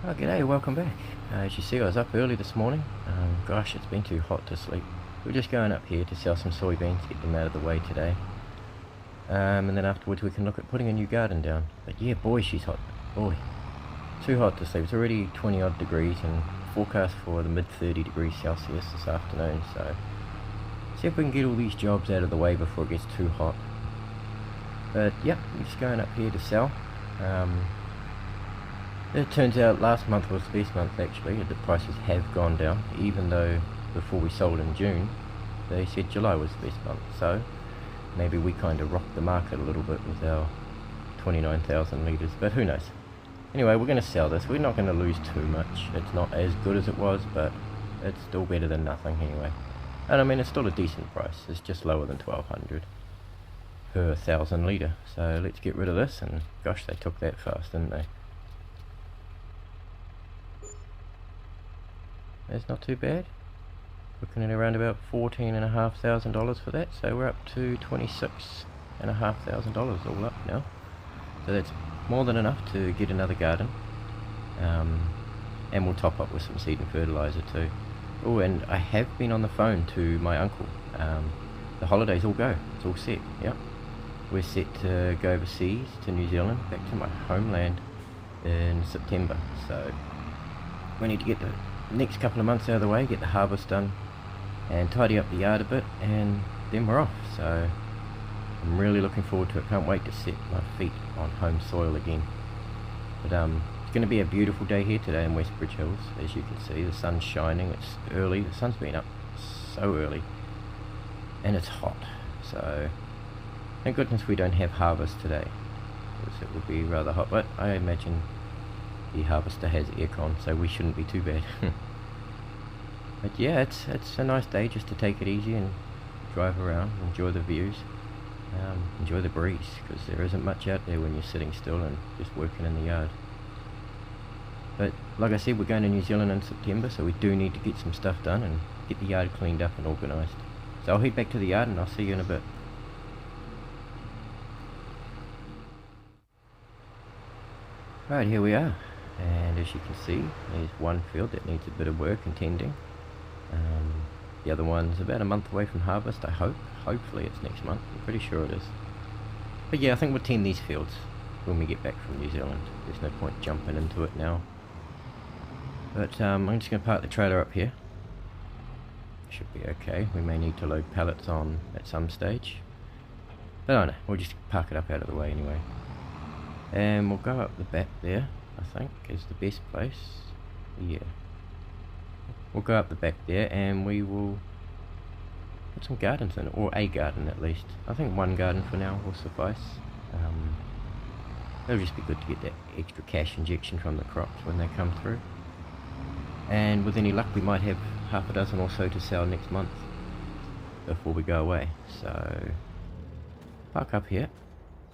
Oh, g'day, welcome back. As you see, I was up early this morning. Gosh, it's been too hot to sleep. We're just going up here to sell some soybeans, get them out of the way today. And then afterwards we can look at putting a new garden down. But yeah, boy, she's hot. Boy, too hot to sleep. It's already 20 odd degrees and forecast for the mid 30 degrees Celsius this afternoon. So, see if we can get all these jobs out of the way before it gets too hot. But yeah, we're just going up here to sell. It turns out last month was the best month actually. The prices have gone down, even though before we sold in June, they said July was the best month. So maybe we kind of rocked the market a little bit with our 29,000 litres, but who knows. Anyway, we're going to sell this. We're not going to lose too much. It's not as good as it was, but it's still better than nothing anyway. And I mean, it's still a decent price. It's just lower than 1,200 per 1,000 litre. So let's get rid of this, and gosh, they took that fast, didn't they? That's not too bad. Looking at around about $14,500 for that, so we're up to $26,500 all up now. So that's more than enough to get another garden, and we'll top up with some seed and fertilizer too. Oh, and I have been on the phone to my uncle. The holidays all go. It's all set. Yep, we're set to go overseas to New Zealand, back to my homeland in September. So we need to get the next couple of months out of the way, get the harvest done and tidy up the yard a bit, and then we're off. So I'm really looking forward to it. Can't wait to set my feet on home soil again. But it's going to be a beautiful day here today in Westbridge Hills. As you can see, the sun's shining. It's early. The sun's been up so early, and it's hot. So thank goodness we don't have harvest today, because it would be rather hot. But I imagine the harvester has aircon, so we shouldn't be too bad. But yeah, it's a nice day just to take it easy and drive around, enjoy the views, enjoy the breeze, because there isn't much out there when you're sitting still and just working in the yard. But like I said, we're going to New Zealand in September, so we do need to get some stuff done and get the yard cleaned up and organised. So I'll head back to the yard and I'll see you in a bit. Right, here we are. And as you can see, there's one field that needs a bit of work and tending. The other one's about a month away from harvest, I hope. Hopefully it's next month. I'm pretty sure it is. But yeah, I think we'll tend these fields when we get back from New Zealand. There's no point jumping into it now. But I'm just going to park the trailer up here. Should be okay. We may need to load pallets on at some stage. But I don't know, we'll just park it up out of the way anyway. And we'll go up the back there, I think, is the best place. Yeah. We'll go up the back there and we will put some gardens in, or a garden at least. I think one garden for now will suffice. It'll just be good to get that extra cash injection from the crops when they come through. And with any luck we might have half a dozen or so to sell next month before we go away. So park up here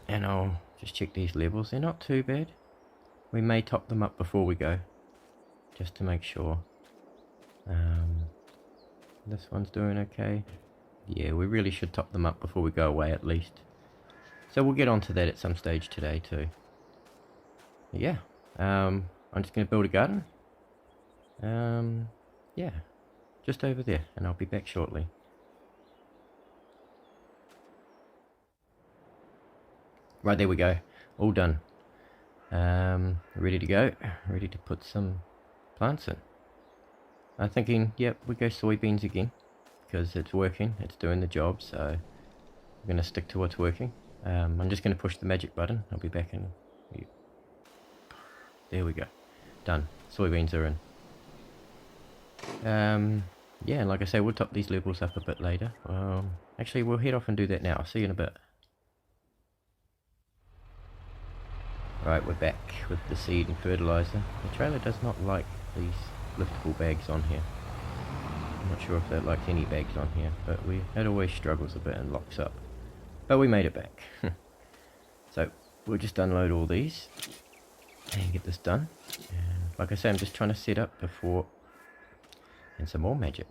and I'll just check these levels. They're not too bad. We may top them up before we go, just to make sure. This one's doing okay. Yeah, we really should top them up before we go away at least. So we'll get onto that at some stage today too. Yeah, I'm just going to build a garden. Yeah, just over there, and I'll be back shortly. Right, there we go. All done. Ready to go. Ready to put some plants in. I'm thinking, yep, we go soybeans again, because it's working, it's doing the job, so I'm going to stick to what's working. I'm just going to push the magic button. I'll be back in. There we go. Done. Soybeans are in. Yeah, like I say, we'll top these levels up a bit later. Actually, we'll head off and do that now. I'll see you in a bit. Right, we're back with the seed and fertilizer. The trailer does not like these liftable bags on here. I'm not sure if that likes any bags on here, but it always struggles a bit and locks up. But we made it back. So we'll just unload all these and get this done. And like I say, I'm just trying to set up before. And some more magic.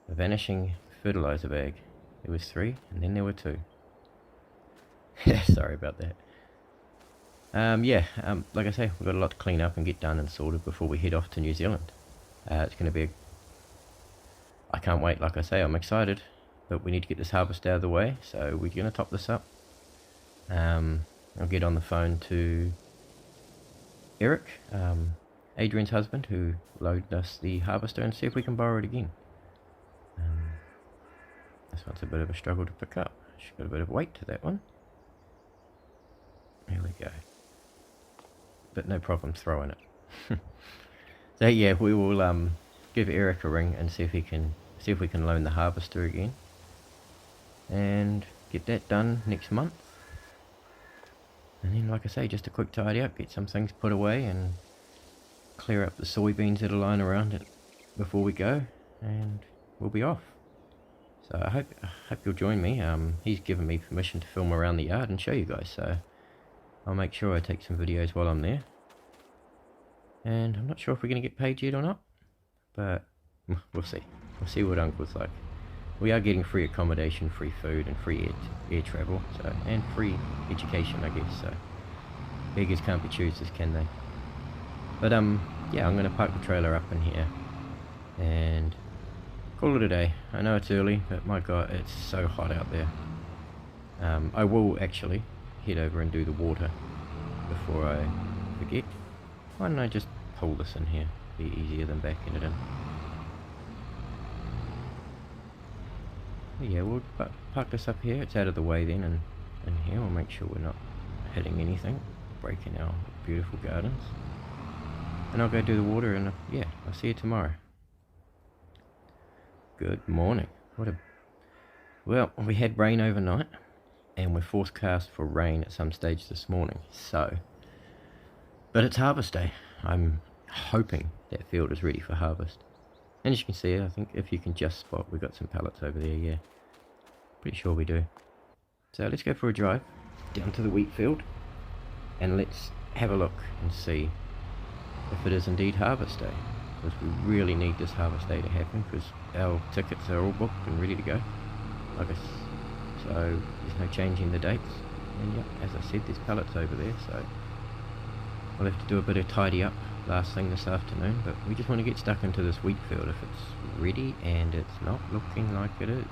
A vanishing fertilizer bag. There was 3 and then there were 2. Sorry about that. Yeah, like I say, we've got a lot to clean up and get done and sorted before we head off to New Zealand. It's going to be I can't wait, like I say, I'm excited. But we need to get this harvest out of the way, so we're going to top this up. I'll get on the phone to Eric, Adrian's husband, who loaded us the harvester, and see if we can borrow it again. This one's a bit of a struggle to pick up. She's got a bit of weight to that one. There we go. But no problem throwing it. So yeah, we will give Eric a ring and see if we can loan the harvester again, and get that done next month. And then, like I say, just a quick tidy up, get some things put away, and clear up the soybeans that are lying around it before we go, and we'll be off. So I hope you'll join me. He's given me permission to film around the yard and show you guys, so I'll make sure I take some videos while I'm there. And I'm not sure if we're going to get paid yet or not, but we'll see. We'll see what Uncle's like. We are getting free accommodation, free food, and free air travel, so, and free education, I guess. So beggars can't be choosers, can they? But yeah, I'm going to park the trailer up in here and call it a day. I know it's early, but my God, it's so hot out there. I will actually head over and do the water before I forget. Why don't I just pull this in here? Be easier than backing it in. But yeah, we'll park this up here. It's out of the way then, and in here we'll make sure we're not hitting anything, breaking our beautiful gardens. And I'll go do the water, and yeah, I'll see you tomorrow. Good morning. Well, we had rain overnight, and we're forecast for rain at some stage this morning. But it's harvest day. I'm hoping that field is ready for harvest. And as you can see, I think if you can just spot, we've got some pallets over there, yeah. Pretty sure we do. So let's go for a drive down to the wheat field, and let's have a look and see if it is indeed harvest day. Because we really need this harvest day to happen, because our tickets are all booked and ready to go. So there's no changing the dates. And yeah, as I said, there's pallets over there, so we'll have to do a bit of tidy up last thing this afternoon, but we just want to get stuck into this wheat field if it's ready, and it's not looking like it is.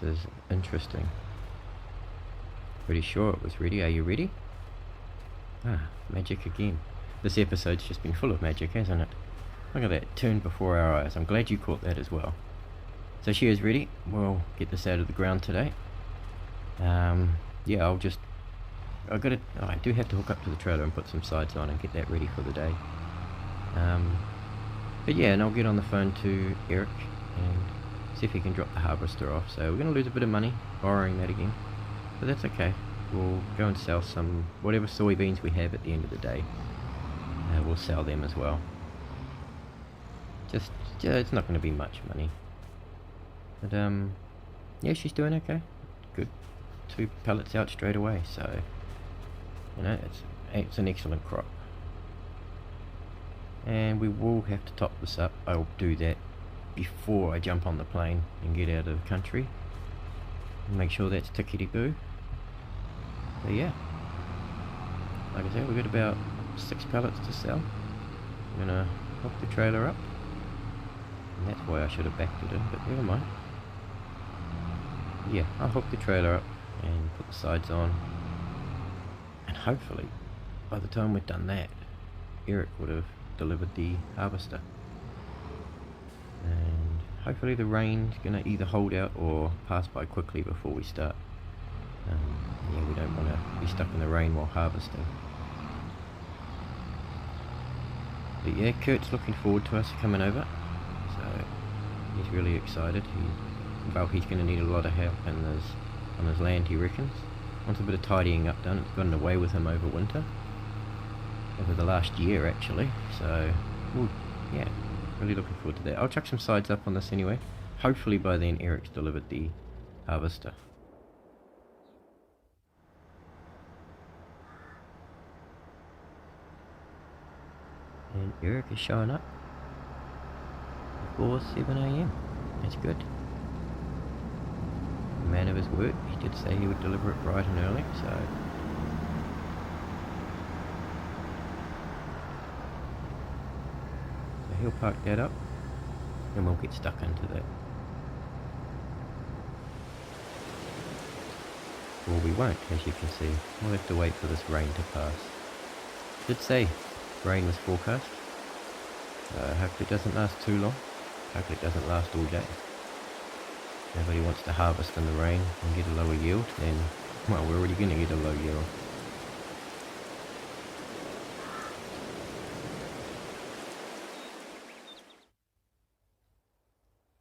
This is interesting. Pretty sure it was ready. Are you ready? Ah, magic again. This episode's just been full of magic, hasn't it? Look at that, turned before our eyes. I'm glad you caught that as well. So she is ready. We'll get this out of the ground today. Yeah, I do have to hook up to the trailer and put some sides on and get that ready for the day. But yeah, and I'll get on the phone to Eric and see if he can drop the harvester off. So we're going to lose a bit of money borrowing that again, but that's okay. We'll go and sell some, whatever soybeans we have at the end of the day. We'll sell them as well. It's not going to be much money. But yeah, she's doing okay. Good. 2 pallets out straight away, so you know, it's an excellent crop. And we will have to top this up. I'll do that before I jump on the plane and get out of the country. And make sure that's tickety-boo. So yeah, like I said, we've got about 6 pallets to sell. I'm gonna hook the trailer up, and that's why I should have backed it in, but never mind. Yeah, I'll hook the trailer up and put the sides on, and hopefully by the time we've done that, Eric would have delivered the harvester, and hopefully the rain's gonna either hold out or pass by quickly before we start. Yeah, we don't want to be stuck in the rain while harvesting. But yeah, Kurt's looking forward to us coming over, so he's really excited. He's going to need a lot of help on his land, he reckons. Wants a bit of tidying up done. It's gotten away with him over winter, over the last year actually, so yeah, really looking forward to that. I'll chuck some sides up on this anyway. Hopefully by then Eric's delivered the harvester. And Eric is showing up before 7 AM. That's good. man of his word. He did say he would deliver it bright and early, so he'll park that up and we'll get stuck into that. Well, we won't, as you can see. We'll have to wait for this rain to pass. Did say rain was forecast. Hopefully it doesn't last too long. Hopefully it doesn't last all day. Nobody wants to harvest in the rain and get a lower yield, then, well, we're already going to get a low yield.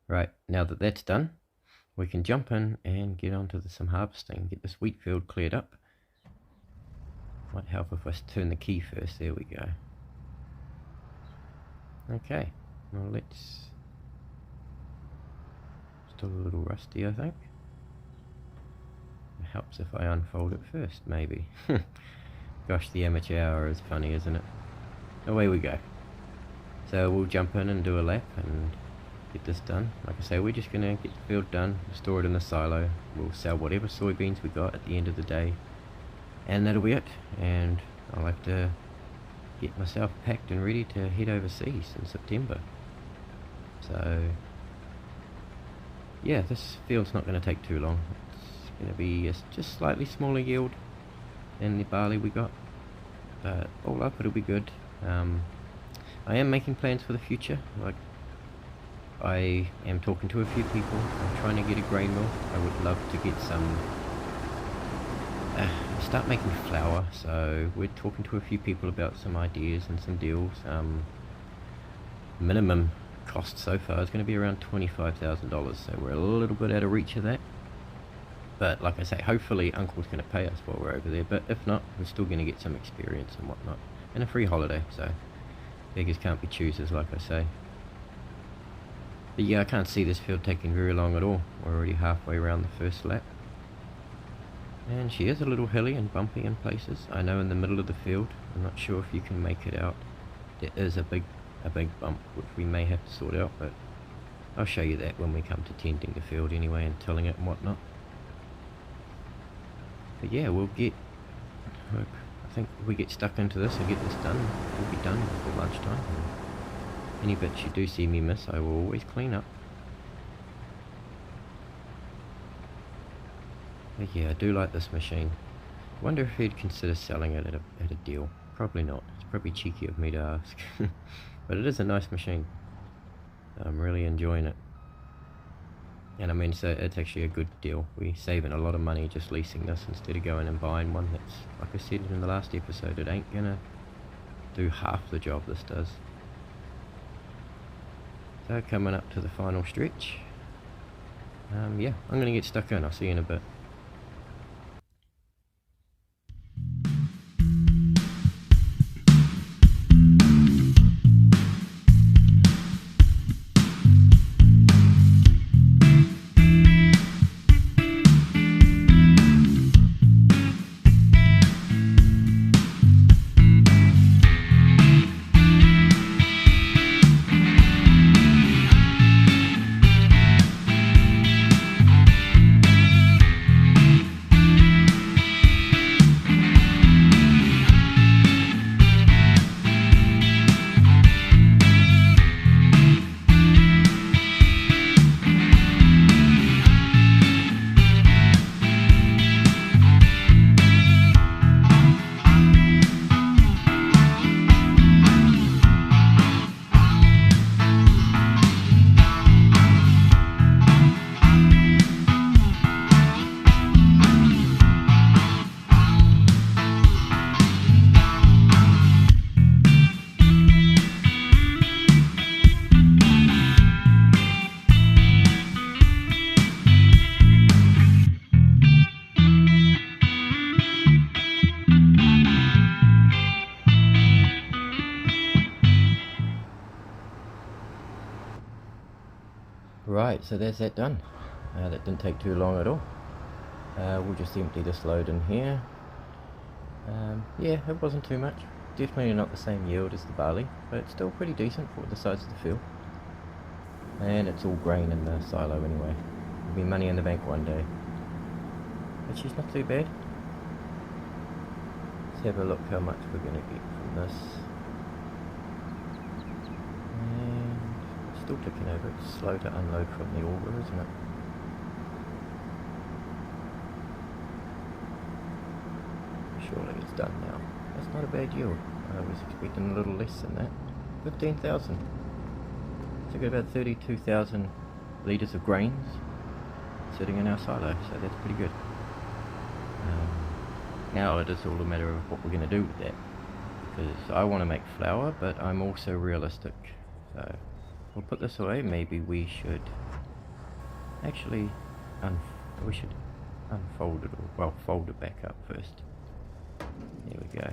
Right, now that that's done, we can jump in and get onto some harvesting, get this wheat field cleared up. Might help if I turn the key first. There we go. Okay, well, let's... Still a little rusty, I think. It helps if I unfold it first, maybe. Gosh, the amateur hour is funny, isn't it? Away we go. So we'll jump in and do a lap and get this done. Like I say, we're just going to get the field done, store it in the silo. We'll sell whatever soybeans we got at the end of the day. And that'll be it. And I'll have to get myself packed and ready to head overseas in September. So yeah, this field's not going to take too long. It's going to be just slightly smaller yield than the barley we got, but all up it'll be good. I am making plans for the future. Like, I am talking to a few people. I'm trying to get a grain mill. I would love to get some start making flour, so we're talking to a few people about some ideas and some deals. Minimum cost so far is going to be around $25,000, so we're a little bit out of reach of that. But like I say, hopefully Uncle's going to pay us while we're over there, but if not, we're still going to get some experience and whatnot, and a free holiday, so beggars can't be choosers, like I say. But yeah, I can't see this field taking very long at all. We're already halfway around the first lap. And she is a little hilly and bumpy in places. I know in the middle of the field, I'm not sure if you can make it out, there is a big bump which we may have to sort out, but I'll show you that when we come to tending the field anyway and tilling it and whatnot. But yeah, we'll get, I think if we get stuck into this and get this done, we'll be done before lunchtime. And any bits you do see me miss, I will always clean up. But yeah, I do like this machine. I wonder if he'd consider selling it at a deal. Probably not. It's probably cheeky of me to ask. But it is a nice machine. I'm really enjoying it. And I mean, so it's actually a good deal. We're saving a lot of money just leasing this instead of going and buying one that's, like I said in the last episode, it ain't gonna do half the job this does. So coming up to the final stretch. Yeah, I'm gonna get stuck in. I'll see you in a bit. Right, so there's that done. That didn't take too long at all. We'll just empty this load in here. Yeah, it wasn't too much. Definitely not the same yield as the barley, but it's still pretty decent for the size of the field. And it's all grain in the silo anyway. There'll be money in the bank one day. which is not too bad. Let's have a look how much we're going to get from this. And it's still ticking over. It's slow to unload from the auger, isn't it? Surely it's done now. That's not a bad yield. I was expecting a little less than that. 15,000. So we've got about 32,000 litres of grains sitting in our silo, so that's pretty good. Now it is all a matter of what we're going to do with that, because I want to make flour, but I'm also realistic. So we'll put this away. Maybe we should actually unfold it, or well, fold it back up first. There we go.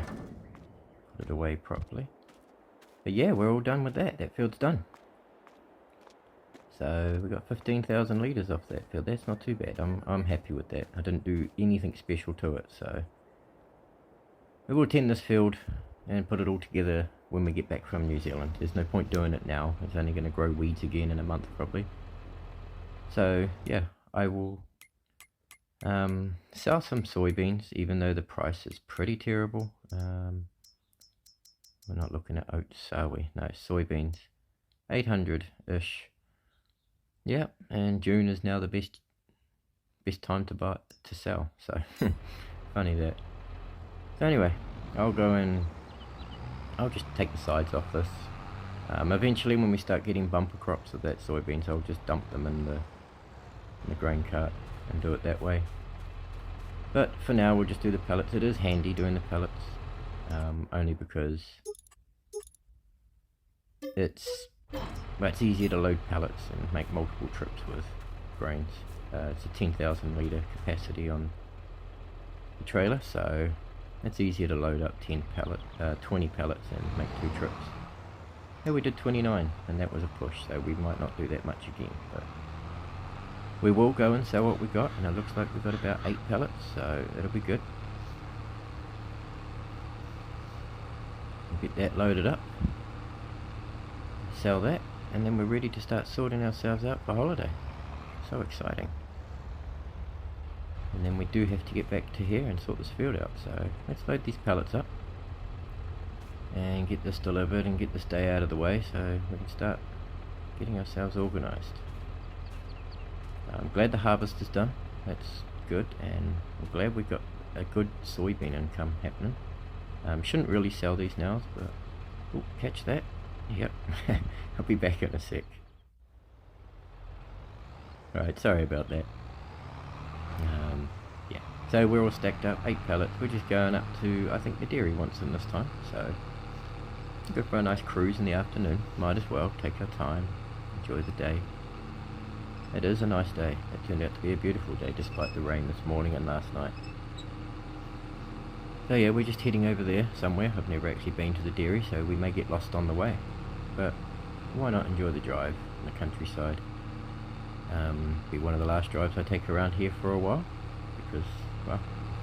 Put it away properly. But yeah, we're all done with that. That field's done. So we got 15,000 litres off that field. That's not too bad. I'm happy with that. I didn't do anything special to it, so we will tend this field and put it all together when we get back from New Zealand. There's no point doing it now. It's only going to grow weeds again in a month probably. So yeah, I will sell some soybeans, even though the price is pretty terrible. We're not looking at oats, are we? No, soybeans, 800-ish. Yeah, and June is now the best time to sell. So funny that. So anyway, I'll just take the sides off this. Eventually, when we start getting bumper crops of that soybeans, I'll just dump them in the grain cart and do it that way. But for now, we'll just do the pellets. It is handy doing the pellets, only because it's easier to load pallets and make multiple trips with grains. It's a 10,000 litre capacity on the trailer, so it's easier to load up 20 pallets and make 2 trips. Yeah, we did 29, and that was a push, so we might not do that much again, but we will go and sell what we got, and it looks like we've got about 8 pallets, so it'll be good. We'll get that loaded up, sell that, and then we're ready to start sorting ourselves out for holiday. So exciting. And then we do have to get back to here and sort this field out, so let's load these pallets up and get this delivered and get this day out of the way so we can start getting ourselves organised. I'm glad the harvest is done. That's good, and I'm glad we got a good soybean income happening. Shouldn't really sell these now, but oh, catch that. Yep. I'll be back in a sec. Right, sorry about that. Yeah, so we're all stacked up, 8 pallets. We're just going up to, I think the dairy wants them this time, so go for a nice cruise in the afternoon. Might as well take our time, enjoy the day. It is a nice day. It turned out to be a beautiful day despite the rain this morning and last night. So yeah, we're just heading over there somewhere. I've never actually been to the dairy, so we may get lost on the way. But why not enjoy the drive in the countryside? Be one of the last drives I take around here for a while, because, well,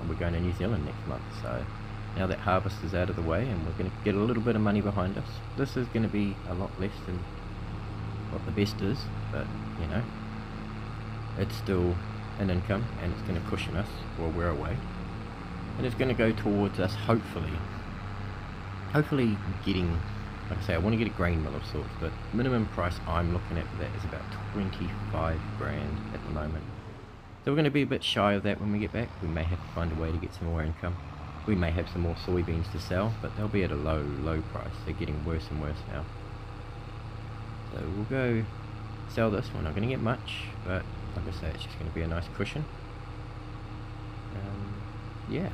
we're going to New Zealand next month, so now that harvest is out of the way and we're going to get a little bit of money behind us. This is going to be a lot less than what the best is, but, you know, it's still an income, and it's going to cushion us while we're away, and it's going to go towards us hopefully getting, like I say, I want to get a grain mill of sorts, but minimum price I'm looking at for that is about 25 grand at the moment. So we're going to be a bit shy of that when we get back. We may have to find a way to get some more income. We may have some more soybeans to sell, but they'll be at a low price. They're getting worse and worse now. So we'll go sell this. We're not going to get much, but like I say, it's just going to be a nice cushion. Yeah,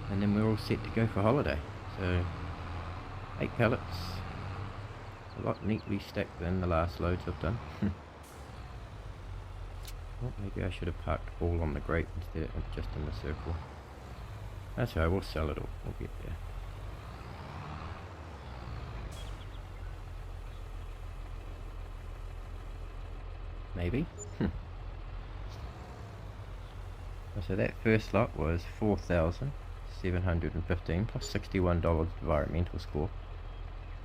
and then we're all set to go for holiday. So 8 pallets, a lot neatly stacked than the last loads I've done. Well, maybe I should have parked all on the grate instead of just in the circle. That's right, we'll sell it all. We'll get there. Maybe. So that first lot was 4,715 plus $61 environmental score,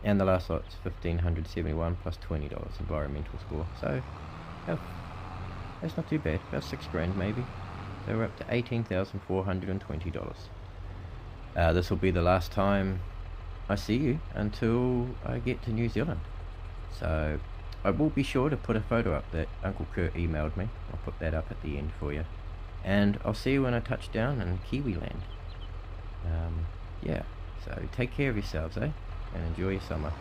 and the last lot's 1,571 plus $20 environmental score. So that's not too bad. About 6 grand maybe. So we're up to $18,420. This will be the last time I see you until I get to New Zealand. So I will be sure to put a photo up that Uncle Kurt emailed me. I'll put that up at the end for you. And I'll see you when I touch down in Kiwiland. Yeah, so take care of yourselves, and enjoy your summer.